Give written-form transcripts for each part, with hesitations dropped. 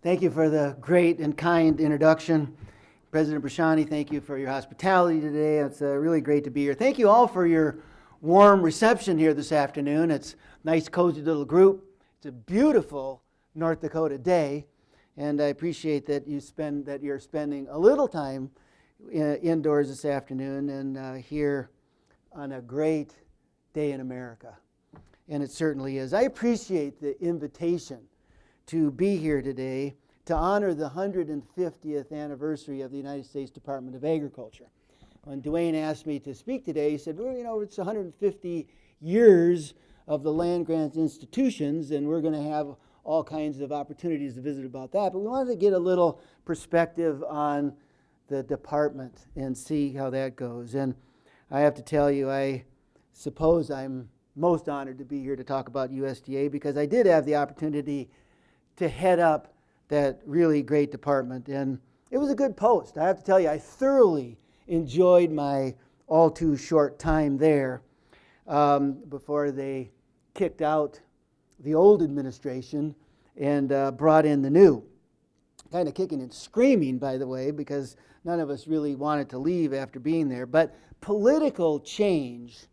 Thank you for the great and kind introduction. President Brashani, thank you for your hospitality today. It's really great to be here. Thank you all for your warm reception here this afternoon. It's a nice, cozy little group. It's a beautiful North Dakota day, and I appreciate that you're spending a little time indoors this afternoon and here on a great day in America. And it certainly is. I appreciate the invitation to be here today to honor the 150th anniversary of the United States Department of Agriculture. When Dwayne asked me to speak today, he said, well, it's 150 years of the land grant institutions, and we're going to have all kinds of opportunities to visit about that. But we wanted to get a little perspective on the department and see how that goes. And I have to tell you, I suppose I'm most honored to be here to talk about USDA because I did have the opportunity to head up that really great department. And it was a good post. I have to tell you, I thoroughly enjoyed my all too short time there before they kicked out the old administration and brought in the new. Kind of kicking and screaming, by the way, because none of us really wanted to leave after being there. But political change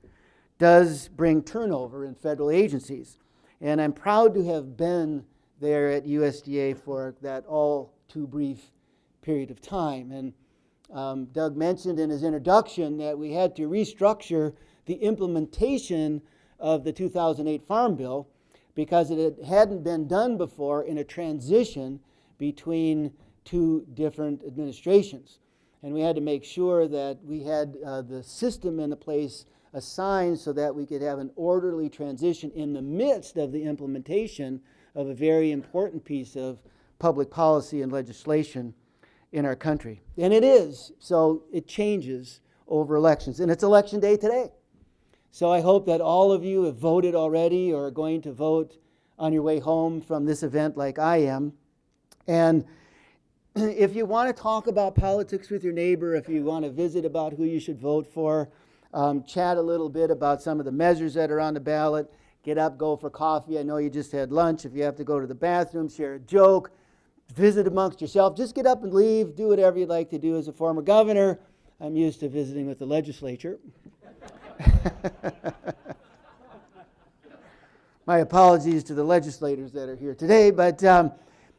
does bring turnover in federal agencies. And I'm proud to have been there at USDA for that all too brief period of time. And Doug mentioned in his introduction that we had to restructure the implementation of the 2008 Farm Bill because it hadn't been done before in a transition between two different administrations. And we had to make sure that we had the system in place assigned so that we could have an orderly transition in the midst of the implementation of a very important piece of public policy and legislation in our country. And it is, so it changes over elections. And it's election day today. So I hope that all of you have voted already or are going to vote on your way home from this event like I am. And if you want to talk about politics with your neighbor, if you want to visit about who you should vote for, chat a little bit about some of the measures that are on the ballot, get up, go for coffee. I know you just had lunch. If you have to go to the bathroom, share a joke, visit amongst yourself, just get up and leave. Do whatever you'd like to do. As a former governor, I'm used to visiting with the legislature. My apologies to the legislators that are here today, but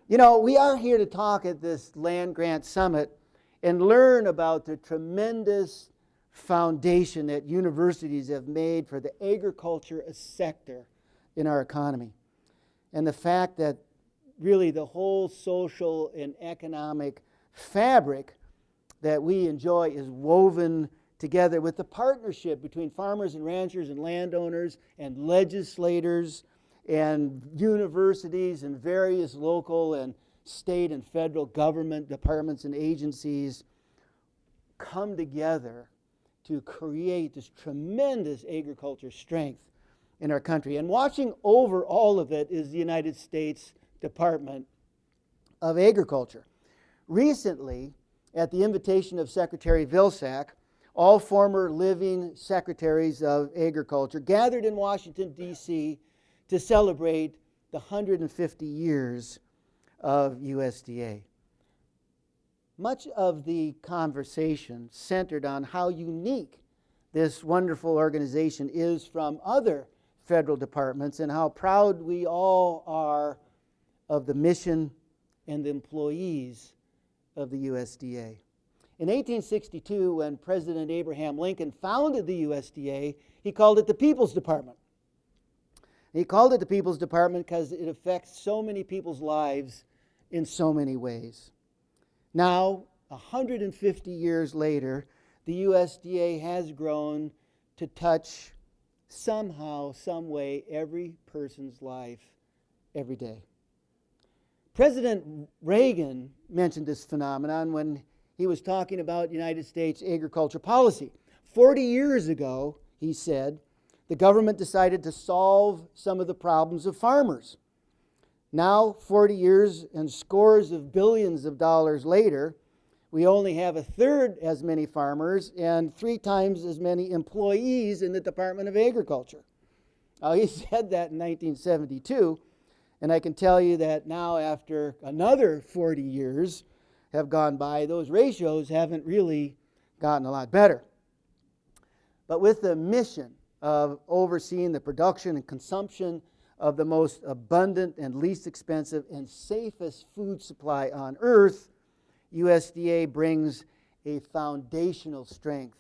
we are here to talk at this Land Grant Summit and learn about the tremendous foundation that universities have made for the agriculture sector in our economy. And the fact that really the whole social and economic fabric that we enjoy is woven together with the partnership between farmers and ranchers and landowners and legislators and universities and various local and state and federal government departments and agencies come together to create this tremendous agriculture strength in our country. And watching over all of it is the United States Department of Agriculture. Recently, at the invitation of Secretary Vilsack, all former living secretaries of agriculture gathered in Washington, D.C. to celebrate the 150 years of USDA. Much of the conversation centered on how unique this wonderful organization is from other federal departments and how proud we all are of the mission and the employees of the USDA. In 1862, when President Abraham Lincoln founded the USDA, he called it the People's Department. He called it the People's Department because it affects so many people's lives in so many ways. Now, 150 years later, the USDA has grown to touch somehow, some way, every person's life every day. President Reagan mentioned this phenomenon when he was talking about United States agriculture policy. 40 years ago, he said, the government decided to solve some of the problems of farmers. Now, 40 years and scores of billions of dollars later, we only have a third as many farmers and 3 times as many employees in the Department of Agriculture. He said that in 1972, And I can tell you that now, after another 40 years have gone by, those ratios haven't really gotten a lot better. But with the mission of overseeing the production and consumption of the most abundant and least expensive and safest food supply on earth, USDA brings a foundational strength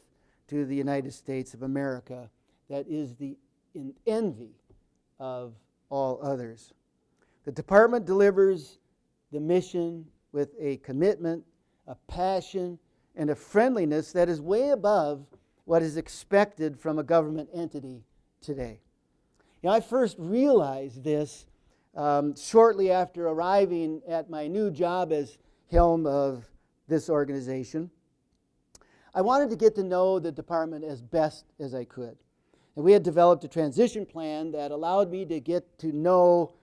to the United States of America that is the envy of all others. The department delivers the mission with a commitment, a passion, and a friendliness that is way above what is expected from a government entity today. You know, I first realized this shortly after arriving at my new job as helm of this organization. I wanted to get to know the department as best as I could. And we had developed a transition plan that allowed me to get to know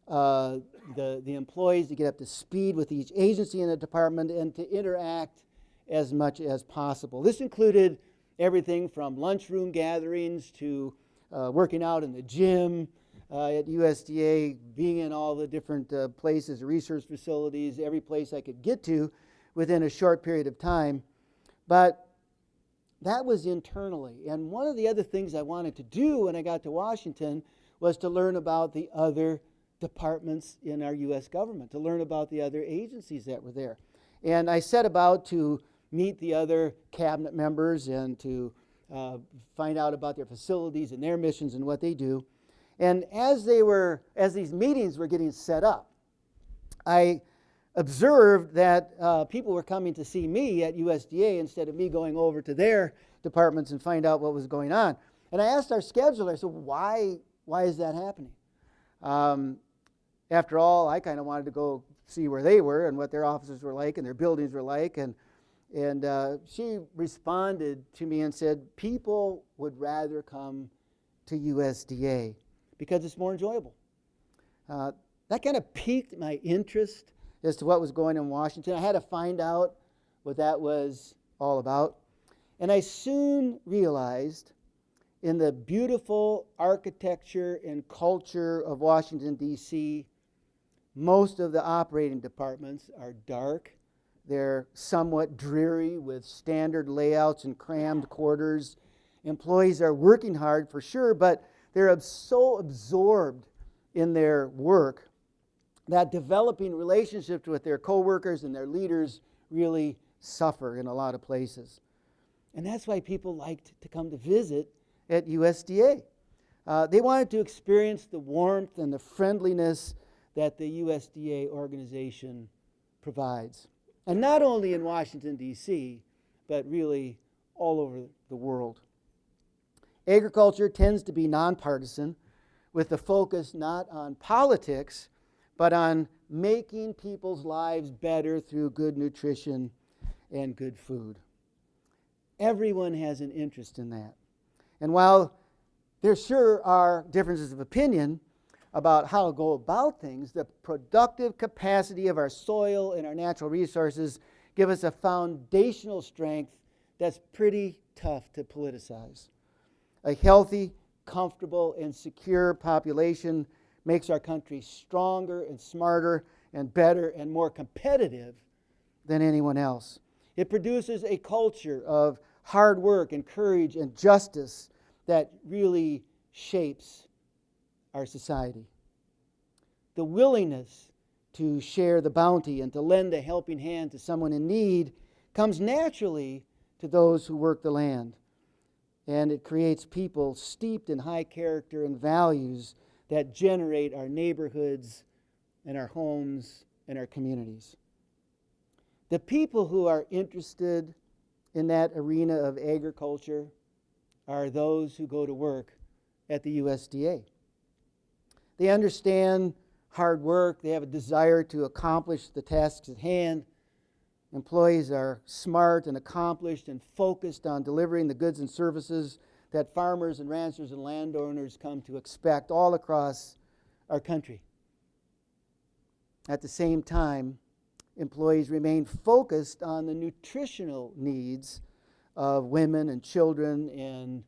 the employees, to get up to speed with each agency in the department, and to interact as much as possible. This included everything from lunchroom gatherings to working out in the gym at USDA, being in all the different places, research facilities, every place I could get to within a short period of time. But that was internally. And one of the other things I wanted to do when I got to Washington was to learn about the other departments in our U.S. government, to learn about the other agencies that were there. And I set about to meet the other cabinet members and to find out about their facilities and their missions and what they do. And as these meetings were getting set up, I observed that people were coming to see me at USDA instead of me going over to their departments and find out what was going on. And I asked our scheduler, I said, why is that happening? After all, I kind of wanted to go see where they were and what their offices were like and their buildings were like. And she responded to me and said, people would rather come to USDA because it's more enjoyable. That kind of piqued my interest as to what was going on in Washington. I had to find out what that was all about. And I soon realized in the beautiful architecture and culture of Washington, D.C., most of the operating departments are dark. They're somewhat dreary with standard layouts and crammed quarters. Employees are working hard for sure, but they're so absorbed in their work that developing relationships with their coworkers and their leaders really suffer in a lot of places. And that's why people liked to come to visit at USDA. They wanted to experience the warmth and the friendliness that the USDA organization provides. And not only in Washington, D.C., but really all over the world. Agriculture tends to be nonpartisan, with the focus not on politics, but on making people's lives better through good nutrition and good food. Everyone has an interest in that. And while there sure are differences of opinion about how to go about things, the productive capacity of our soil and our natural resources give us a foundational strength that's pretty tough to politicize. A healthy, comfortable, and secure population makes our country stronger and smarter and better and more competitive than anyone else. It produces a culture of hard work and courage and justice that really shapes our society. The willingness to share the bounty and to lend a helping hand to someone in need comes naturally to those who work the land. And it creates people steeped in high character and values that generate our neighborhoods and our homes and our communities. The people who are interested in that arena of agriculture are those who go to work at the USDA. They understand hard work. They have a desire to accomplish the tasks at hand. Employees are smart and accomplished and focused on delivering the goods and services that farmers and ranchers and landowners come to expect all across our country. At the same time, employees remain focused on the nutritional needs of women and children and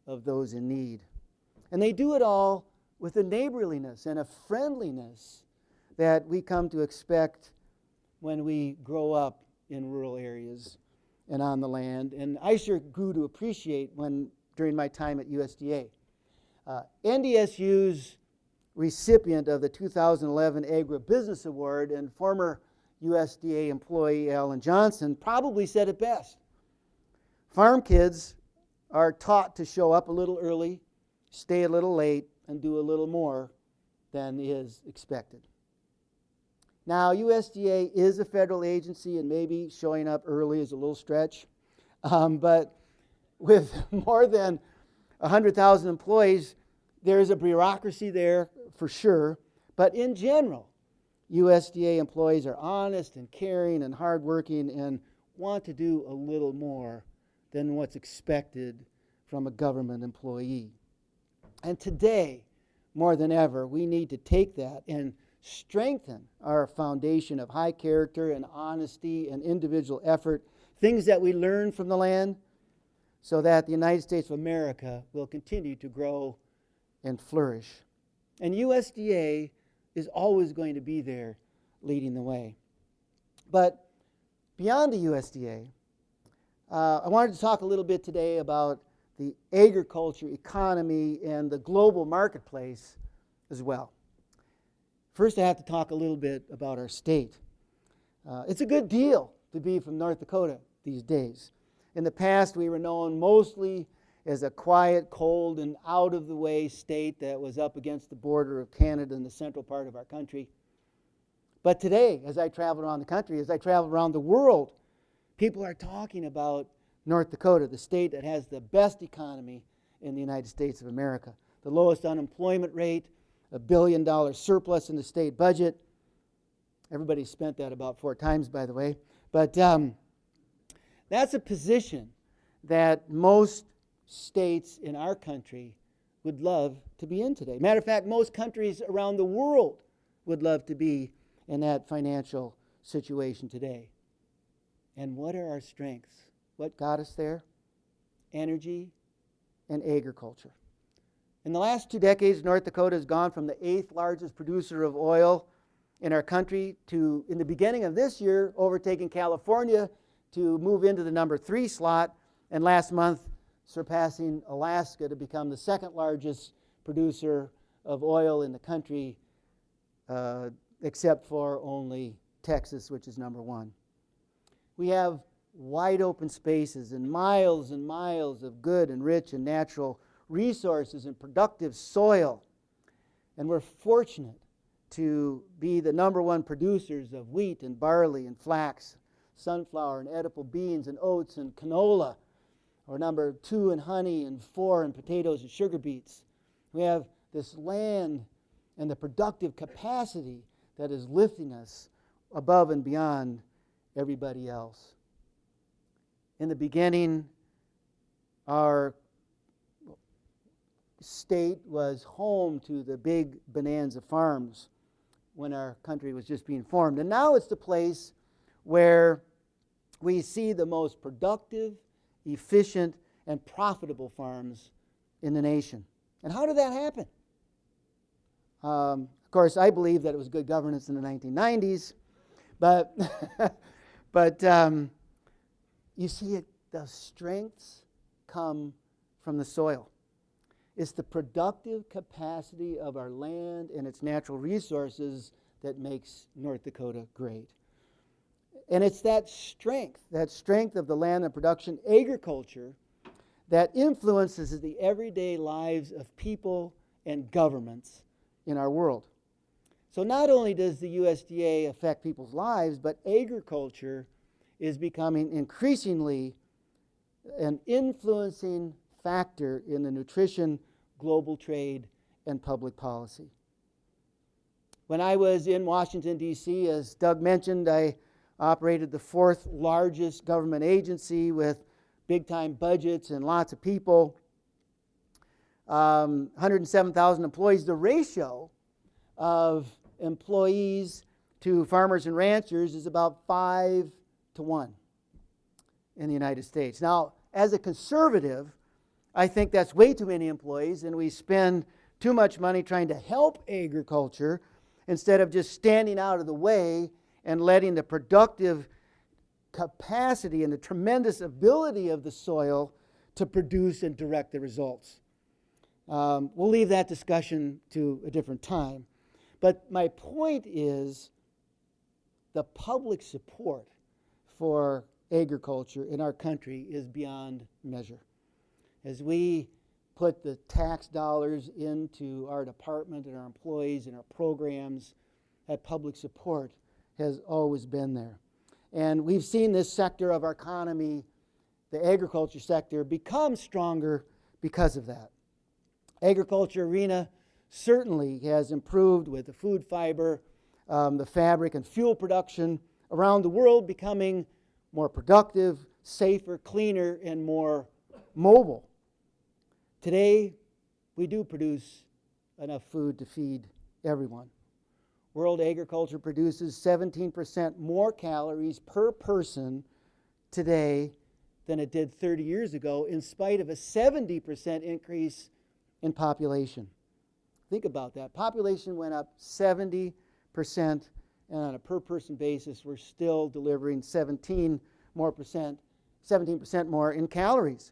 of those in need. And they do it all with a neighborliness and a friendliness that we come to expect when we grow up in rural areas and on the land. And I sure grew to appreciate during my time at USDA. NDSU's recipient of the 2011 Agribusiness Award and former USDA employee Alan Johnson probably said it best. Farm kids are taught to show up a little early, stay a little late, and do a little more than is expected. Now, USDA is a federal agency, and maybe showing up early is a little stretch. But with more than 100,000 employees, there's a bureaucracy there for sure. But in general, USDA employees are honest and caring and hardworking and want to do a little more than what's expected from a government employee. And today, more than ever, we need to take that and strengthen our foundation of high character and honesty and individual effort, things that we learn from the land, so that the United States of America will continue to grow and flourish. And USDA is always going to be there leading the way. But beyond the USDA, I wanted to talk a little bit today about the agriculture economy and the global marketplace as well. First, I have to talk a little bit about our state. It's a good deal to be from North Dakota these days. In the past, we were known mostly as a quiet, cold, and out-of-the-way state that was up against the border of Canada in the central part of our country. But today, as I travel around the country, as I travel around the world, people are talking about North Dakota, the state that has the best economy in the United States of America, the lowest unemployment rate, $1 billion surplus in the state budget. Everybody spent that about 4 times, by the way. But that's a position that most states in our country would love to be in today. Matter of fact, most countries around the world would love to be in that financial situation today. And what are our strengths? What got us there? Energy and agriculture. In the last 2 decades, North Dakota has gone from the 8th largest producer of oil in our country to, in the beginning of this year, overtaking California to move into the number 3 slot, and last month surpassing Alaska to become the 2nd largest producer of oil in the country, except for only Texas, which is number 1. We have wide open spaces and miles of good and rich and natural resources and productive soil. And we're fortunate to be the number 1 producers of wheat and barley and flax, sunflower and edible beans and oats and canola, or number 2 in honey and 4 in potatoes and sugar beets. We have this land and the productive capacity that is lifting us above and beyond everybody else. In the beginning, our state was home to the big bonanza farms when our country was just being formed. And now it's the place where we see the most productive, efficient, and profitable farms in the nation. And how did that happen? Of course, I believe that it was good governance in the 1990s, but you see, the strengths come from the soil. It's the productive capacity of our land and its natural resources that makes North Dakota great. And it's that strength of the land and production, agriculture, that influences the everyday lives of people and governments in our world. So not only does the USDA affect people's lives, but agriculture is becoming increasingly an influencing factor in the nutrition, global trade, and public policy. When I was in Washington, D.C., as Doug mentioned, I operated the 4th largest government agency with big-time budgets and lots of people, 107,000 employees. The ratio of employees to farmers and ranchers is about 5 to 1 in the United States. Now, as a conservative, I think that's way too many employees, and we spend too much money trying to help agriculture instead of just standing out of the way and letting the productive capacity and the tremendous ability of the soil to produce and direct the results. We'll leave that discussion to a different time. But my point is the public support for agriculture in our country is beyond measure. As we put the tax dollars into our department and our employees and our programs, that public support has always been there. And we've seen this sector of our economy, the agriculture sector, become stronger because of that. Agriculture arena certainly has improved with the food fiber, the fabric and fuel production around the world becoming more productive, safer, cleaner, and more mobile. Today, we do produce enough food to feed everyone. World agriculture produces 17% more calories per person today than it did 30 years ago, in spite of a 70% increase in population. Think about that. Population went up 70%, and on a per-person basis, we're still delivering 17% more in calories.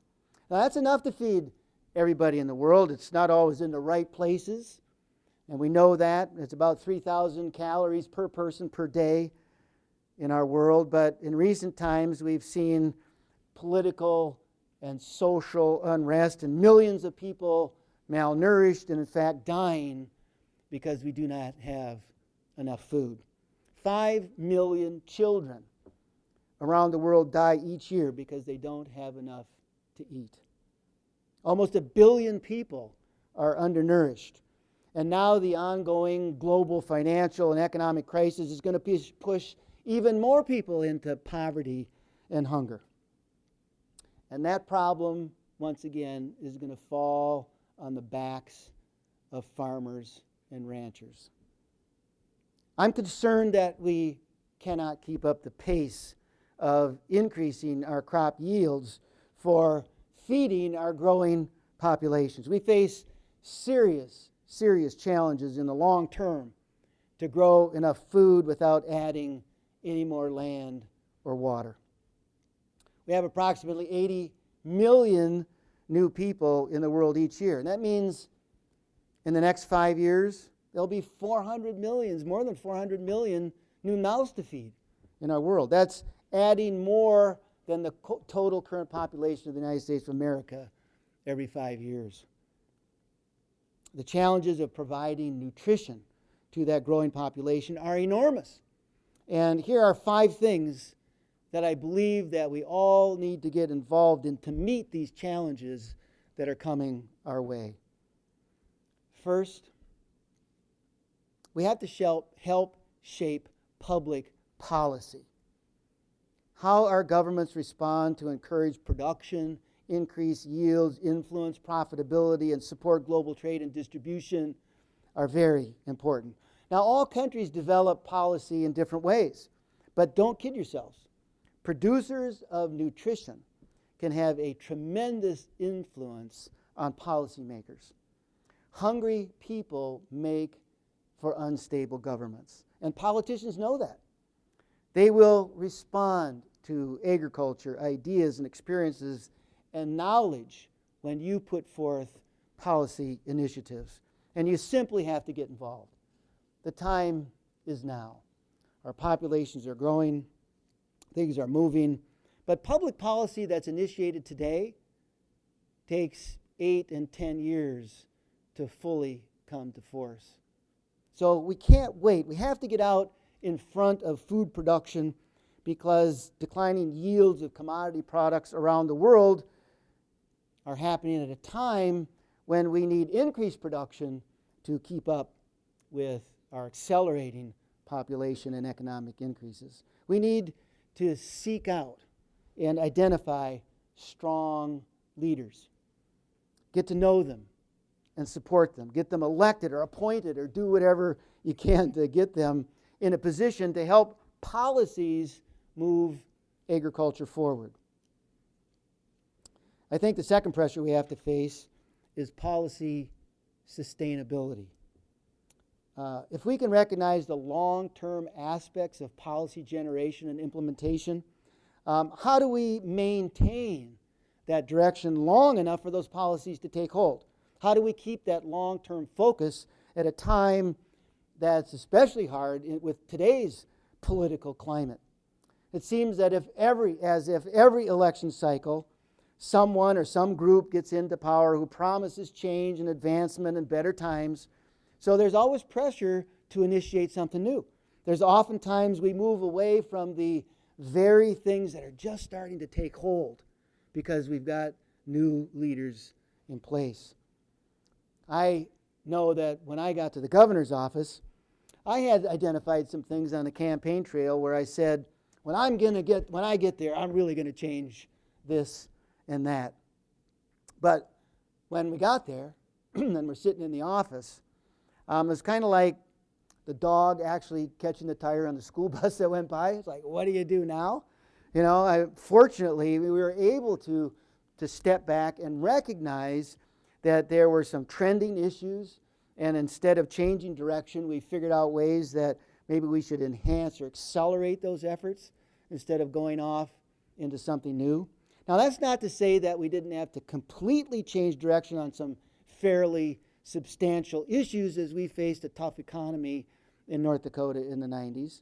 Now, that's enough to feed everybody in the world. It's not always in the right places, and we know that. It's about 3,000 calories per person per day in our world, but in recent times, we've seen political and social unrest and millions of people malnourished and in fact dying because we do not have enough food. 5 million children around the world die each year because they don't have enough to eat. Almost 1 billion people are undernourished. And now the ongoing global financial and economic crisis is going to push even more people into poverty and hunger. And that problem, once again, is going to fall on the backs of farmers and ranchers. I'm concerned that we cannot keep up the pace of increasing our crop yields for feeding our growing populations. We face serious challenges in the long term to grow enough food without adding any more land or water. We have approximately 80 million new people in the world each year. And that means in the next 5 years, there'll be 400 million, more than 400 million new mouths to feed in our world. That's adding more than the total current population of the United States of America every 5 years. The challenges of providing nutrition to that growing population are enormous. And here are 5 things that I believe that we all need to get involved in to meet these challenges that are coming our way. First, we have to help shape public policy. How our governments respond to encourage production, increase yields, influence profitability, and support global trade and distribution are very important. Now, all countries develop policy in different ways, but don't kid yourselves. Producers of nutrition can have a tremendous influence on policymakers. Hungry people make for unstable governments, and politicians know that. They will respond to agriculture, ideas, and experiences and knowledge when you put forth policy initiatives. And you simply have to get involved. The time is now. Our populations are growing. Things are moving. But public policy that's initiated today takes 8 and 10 years to fully come to force. So we can't wait. We have to get out in front of food production because declining yields of commodity products around the world are happening at a time when we need increased production to keep up with our accelerating population and economic increases. We need to seek out and identify strong leaders. Get to know them and support them. Get them elected or appointed or do whatever you can to get them in a position to help policies move agriculture forward. I think the second pressure we have to face is policy sustainability. If we can recognize the long-term aspects of policy generation and implementation, how do we maintain that direction long enough for those policies to take hold? How do we keep that long-term focus at a time that's especially hard with today's political climate? It seems that as if every election cycle, someone or some group gets into power who promises change and advancement and better times. So there's always pressure to initiate something new. There's oftentimes we move away from the very things that are just starting to take hold because we've got new leaders in place. I know that when I got to the governor's office, I had identified some things on the campaign trail where I said, when I get there, I'm really going to change this and that. But when we got there, and we're sitting in the office, it was kind of like the dog actually catching the tire on the school bus that went by. It's like, what do you do now? Fortunately, we were able to step back and recognize that there were some trending issues, and instead of changing direction, we figured out ways that maybe we should enhance or accelerate those efforts instead of going off into something new. Now, that's not to say that we didn't have to completely change direction on some fairly substantial issues as we faced a tough economy in North Dakota in the 90s.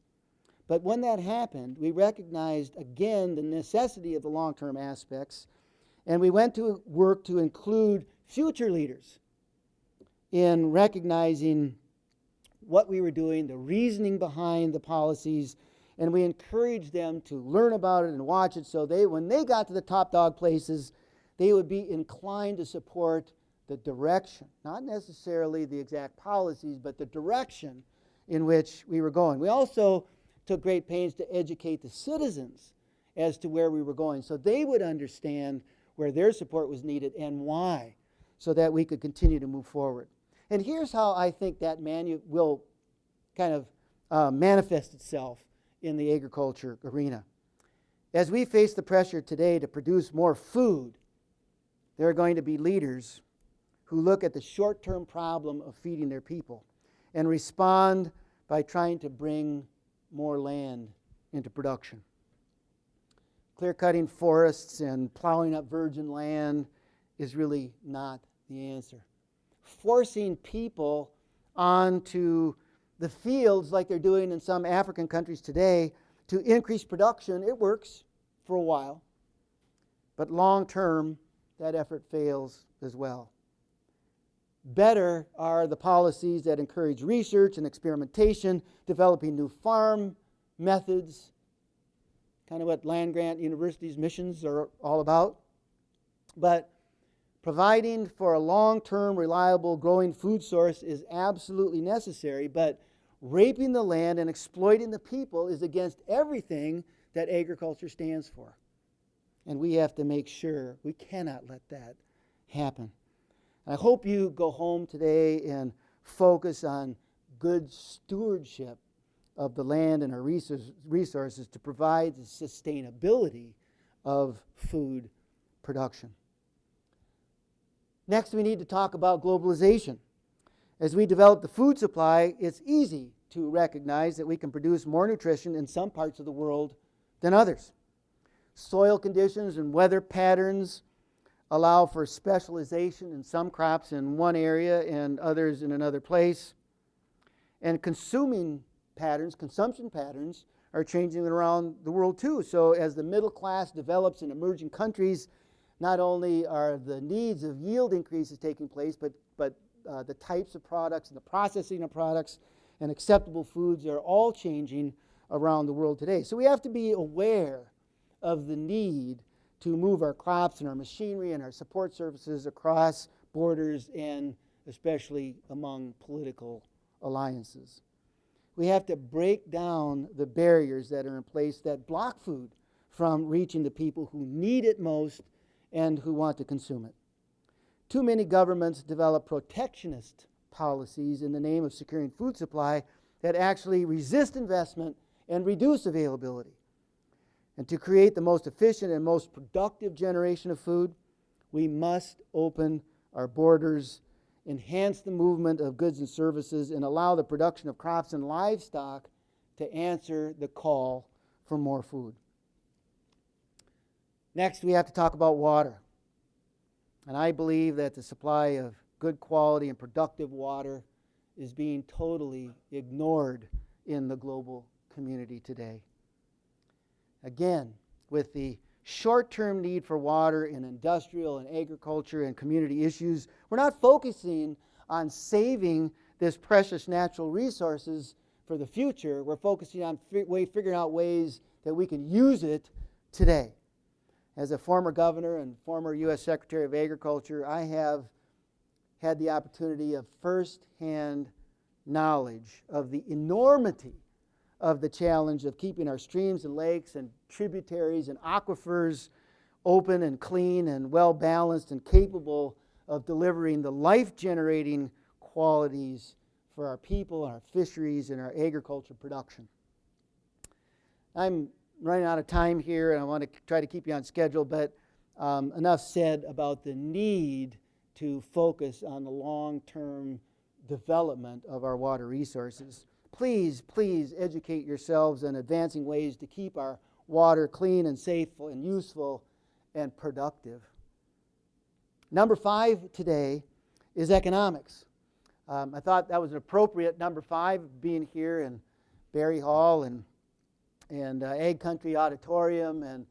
But when that happened, we recognized again the necessity of the long-term aspects, and we went to work to include future leaders in recognizing what we were doing, the reasoning behind the policies, and we encouraged them to learn about it and watch it so when they got to the top dog places, they would be inclined to support the direction, not necessarily the exact policies, but the direction in which we were going. We also took great pains to educate the citizens as to where we were going so they would understand where their support was needed and why, so that we could continue to move forward. And here's how I think that will kind of manifest itself in the agriculture arena. As we face the pressure today to produce more food, there are going to be leaders who look at the short-term problem of feeding their people and respond by trying to bring more land into production. Clear-cutting forests and plowing up virgin land is really not the answer. Forcing people onto the fields like they're doing in some African countries today to increase production, it works for a while. But long-term, that effort fails as well. Better are the policies that encourage research and experimentation, developing new farm methods, kind of what land-grant universities' missions are all about. But providing for a long-term, reliable, growing food source is absolutely necessary, but raping the land and exploiting the people is against everything that agriculture stands for. And we have to make sure we cannot let that happen. I hope you go home today and focus on good stewardship of the land and our resources to provide the sustainability of food production. Next, we need to talk about globalization. As we develop the food supply, it's easy to recognize that we can produce more nutrition in some parts of the world than others. Soil conditions and weather patterns allow for specialization in some crops in one area and others in another place. And consumption patterns are changing around the world too. So as the middle class develops in emerging countries, not only are the needs of yield increases taking place, but the types of products and the processing of products and acceptable foods are all changing around the world today. So we have to be aware of the need to move our crops and our machinery and our support services across borders and especially among political alliances. We have to break down the barriers that are in place that block food from reaching the people who need it most and who want to consume it. Too many governments develop protectionist policies in the name of securing food supply that actually resist investment and reduce availability. And to create the most efficient and most productive generation of food, we must open our borders enhance the movement of goods and services, and allow the production of crops and livestock to answer the call for more food. Next, we have to talk about water. And I believe that the supply of good quality and productive water is being totally ignored in the global community today. Again, with the short-term need for water in industrial and agriculture and community issues, we're not focusing on saving this precious natural resources for the future. We're focusing on figuring out ways that we can use it today. As a former governor and former U.S. Secretary of Agriculture, I have had the opportunity of first-hand knowledge of the enormity of the challenge of keeping our streams and lakes and tributaries and aquifers open and clean and well-balanced and capable of delivering the life-generating qualities for our people, our fisheries, and our agriculture production. I'm running out of time here, and I want to try to keep you on schedule, but enough said about the need to focus on the long-term development of our water resources. Please, please educate yourselves on advancing ways to keep our water clean and safe and useful and productive. Number 5 today is economics. I thought that was an appropriate number 5, being here in Berry Hall and Ag Country Auditorium, and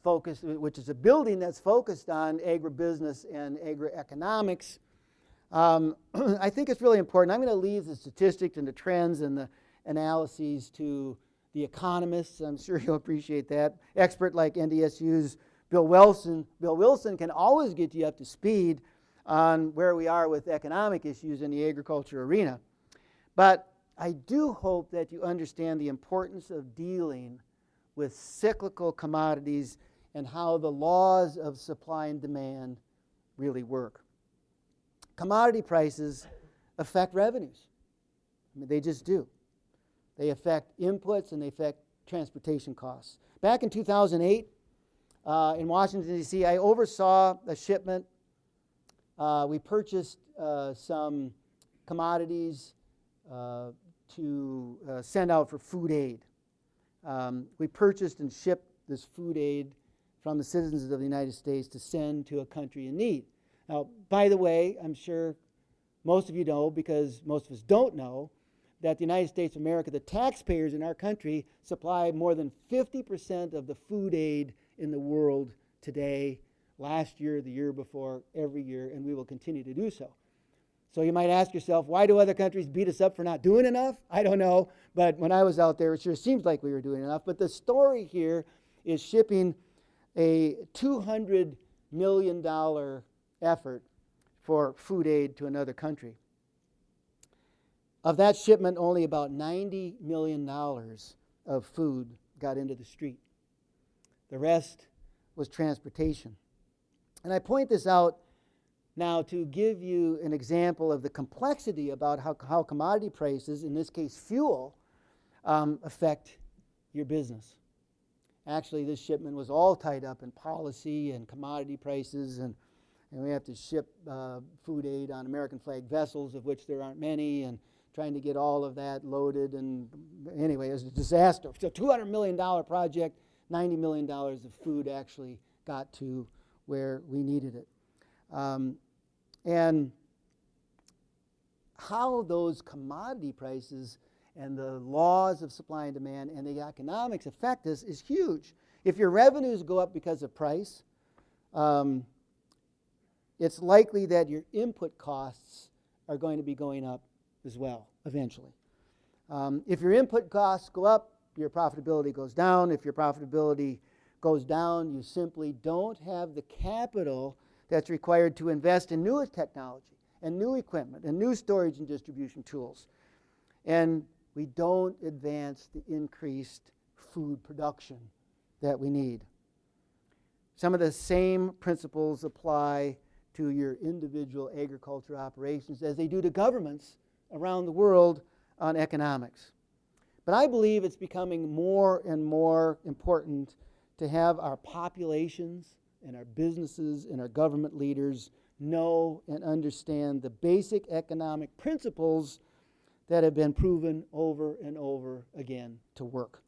focus, which is a building that's focused on agribusiness and agroeconomics. I think it's really important. I'm going to leave the statistics and the trends and the analyses to the economists. I'm sure you'll appreciate that. Expert like NDSU's Bill Wilson. Bill Wilson can always get you up to speed on where we are with economic issues in the agriculture arena. But I do hope that you understand the importance of dealing with cyclical commodities and how the laws of supply and demand really work. Commodity prices affect revenues. I mean, they just do. They affect inputs and they affect transportation costs. Back in 2008, in Washington, D.C., I oversaw a shipment. We purchased some commodities to send out for food aid. We purchased and shipped this food aid from the citizens of the United States to send to a country in need. Now, by the way, I'm sure most of you know, because most of us don't know, that the United States of America, the taxpayers in our country, supply more than 50% of the food aid in the world today, last year, the year before, every year, and we will continue to do so. So you might ask yourself, why do other countries beat us up for not doing enough? I don't know, but when I was out there, it sure seems like we were doing enough. But the story here is shipping a $200 million effort for food aid to another country. Of that shipment, only about $90 million of food got into the street. The rest was transportation. And I point this out now to give you an example of the complexity about how commodity prices, in this case fuel, affect your business. Actually, this shipment was all tied up in policy and commodity prices, and we have to ship food aid on American flag vessels, of which there aren't many, and trying to get all of that loaded. And anyway, it was a disaster. So $200 million project, $90 million of food actually got to where we needed it. And how those commodity prices and the laws of supply and demand and the economics affect us is huge. If your revenues go up because of price, it's likely that your input costs are going to be going up as well eventually. If your input costs go up, your profitability goes down. If your profitability goes down, you simply don't have the capital that's required to invest in new technology and new equipment and new storage and distribution tools. And we don't advance the increased food production that we need. Some of the same principles apply to your individual agriculture operations as they do to governments around the world on economics. But I believe it's becoming more and more important to have our populations and our businesses and our government leaders know and understand the basic economic principles that have been proven over and over again to work.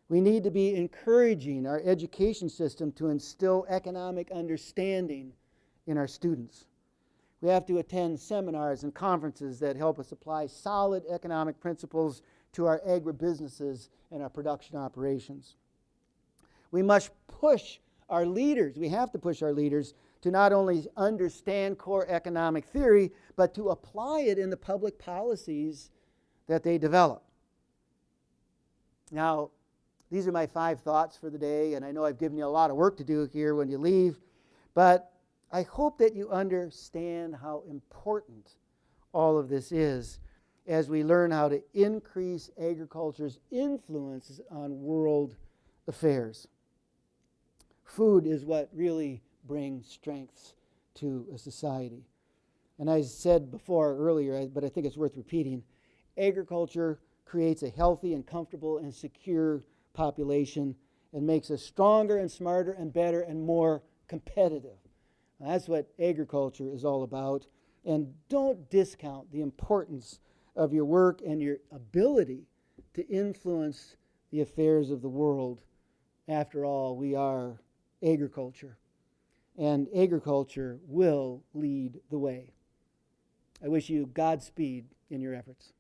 We need to be encouraging our education system to instill economic understanding in our students. We have to attend seminars and conferences that help us apply solid economic principles to our agribusinesses and our production operations. We must push our leaders, we have to push our leaders to not only understand core economic theory, but to apply it in the public policies that they develop. Now, these are my 5 thoughts for the day, and I know I've given you a lot of work to do here when you leave, but I hope that you understand how important all of this is as we learn how to increase agriculture's influence on world affairs. Food is what really brings strengths to a society. And I said before earlier, but I think it's worth repeating, agriculture creates a healthy and comfortable and secure population and makes us stronger and smarter and better and more competitive. And that's what agriculture is all about. And don't discount the importance of your work and your ability to influence the affairs of the world. After all, we are agriculture, and agriculture will lead the way. I wish you Godspeed in your efforts.